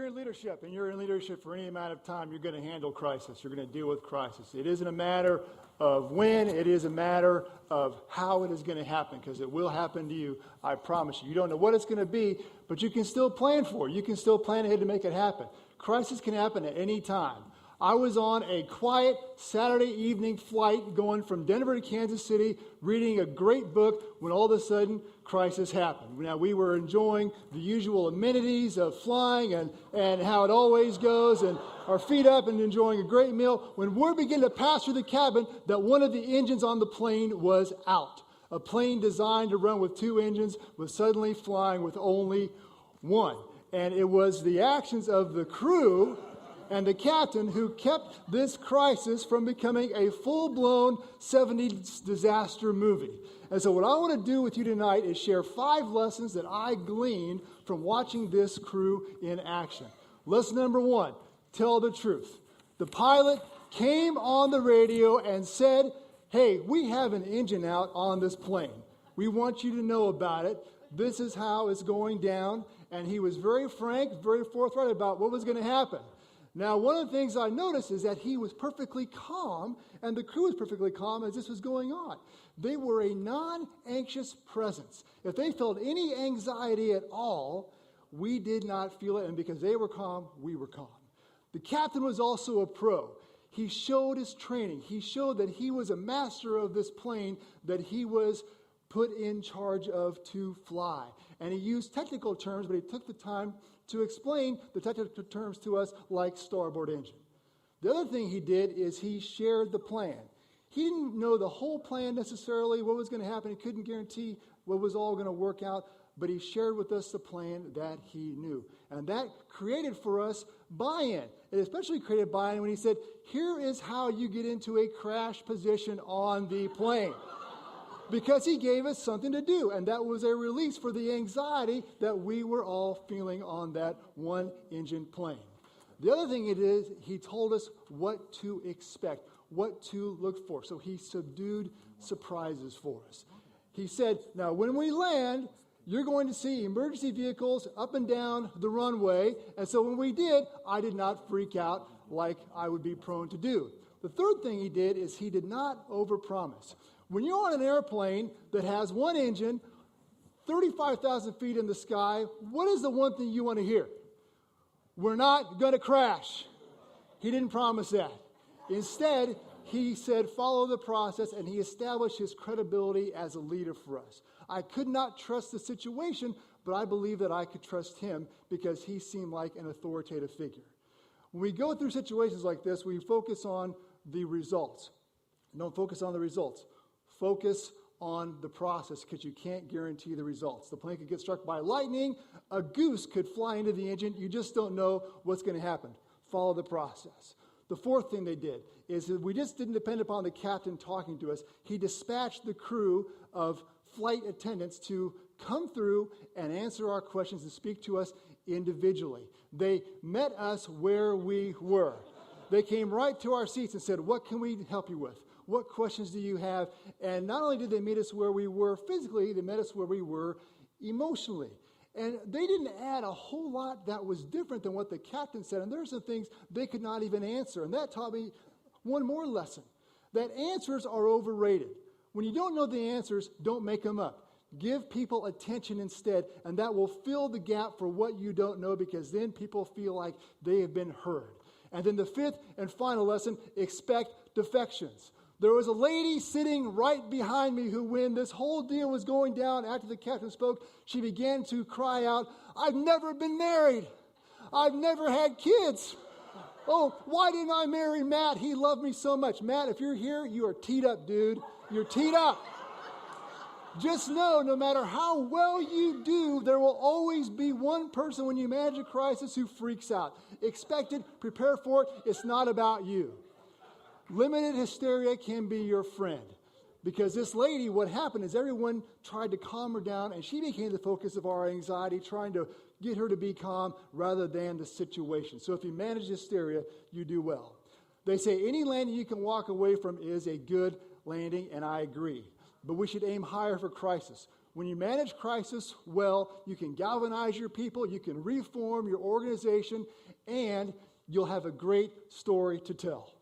you're in leadership, and you're in leadership for any amount of time, you're going to handle crisis. You're going to deal with crisis. It isn't a matter of when, it is a matter of how it is going to happen, because it will happen to you, I promise you. You don't know what it's going to be, but you can still plan for it. You can still plan ahead to make it happen. Crisis can happen at any time. I was on a quiet Saturday evening flight going from Denver to Kansas City, reading a great book, when all of a sudden, crisis happened. Now, we were enjoying the usual amenities of flying and how it always goes, and our feet up and enjoying a great meal, when word began to pass through the cabin that one of the engines on the plane was out. A plane designed to run with 2 engines was suddenly flying with only one. And it was the actions of the crew and the captain who kept this crisis from becoming a full-blown 70s disaster movie. And so what I want to do with you tonight is share 5 lessons that I gleaned from watching this crew in action. Lesson number 1, tell the truth. The pilot came on the radio and said, hey, we have an engine out on this plane. We want you to know about it. This is how it's going down. And he was very frank, very forthright about what was going to happen. Now, one of the things I noticed is that he was perfectly calm, and the crew was perfectly calm as this was going on. They were a non-anxious presence. If they felt any anxiety at all, we did not feel it, and because they were calm, we were calm. The captain was also a pro. He showed his training. He showed that he was a master of this plane, that he was put in charge of to fly. And he used technical terms, but he took the time to explain the technical terms to us, like starboard engine. The other thing he did is he shared the plan. He didn't know the whole plan necessarily, what was going to happen. He couldn't guarantee what was all going to work out, but he shared with us the plan that he knew. And that created for us buy-in. It especially created buy-in when he said, here is how you get into a crash position on the plane. Because he gave us something to do, and that was a release for the anxiety that we were all feeling on that one-engine plane. The other thing it is, he told us what to expect, what to look for. So he subdued surprises for us. He said, now when we land, you're going to see emergency vehicles up and down the runway. And so when we did, I did not freak out like I would be prone to do. The third thing he did is he did not overpromise. When you're on an airplane that has one engine, 35,000 feet in the sky, what is the one thing you want to hear? We're not going to crash. He didn't promise that. Instead, he said, follow the process, and he established his credibility as a leader for us. I could not trust the situation, but I believe that I could trust him because he seemed like an authoritative figure. When we go through situations like this, we focus on the results. Don't focus on the results. Focus on the process, because you can't guarantee the results. The plane could get struck by lightning. A goose could fly into the engine. You just don't know what's going to happen. Follow the process. The fourth thing they did is that we just didn't depend upon the captain talking to us. He dispatched the crew of flight attendants to come through and answer our questions and speak to us individually. They met us where we were. They came right to our seats and said, what can we help you with? What questions do you have? And not only did they meet us where we were physically, they met us where we were emotionally. And they didn't add a whole lot that was different than what the captain said. And there are some things they could not even answer. And that taught me one more lesson, that answers are overrated. When you don't know the answers, don't make them up. Give people attention instead, and that will fill the gap for what you don't know, because then people feel like they have been heard. And then the fifth and final lesson, expect defections. There was a lady sitting right behind me who, when this whole deal was going down after the captain spoke, she began to cry out, I've never been married. I've never had kids. Oh, why didn't I marry Matt? He loved me so much. Matt, if you're here, you are teed up, dude. You're teed up. Just know, no matter how well you do, there will always be one person when you manage a crisis who freaks out. Expect it, prepare for it. It's not about you. Limited hysteria can be your friend. Because this lady, what happened is everyone tried to calm her down, and she became the focus of our anxiety, trying to get her to be calm rather than the situation. So if you manage hysteria, you do well. They say any landing you can walk away from is a good landing, and I agree. But we should aim higher for crisis. When you manage crisis well, you can galvanize your people, you can reform your organization, and you'll have a great story to tell.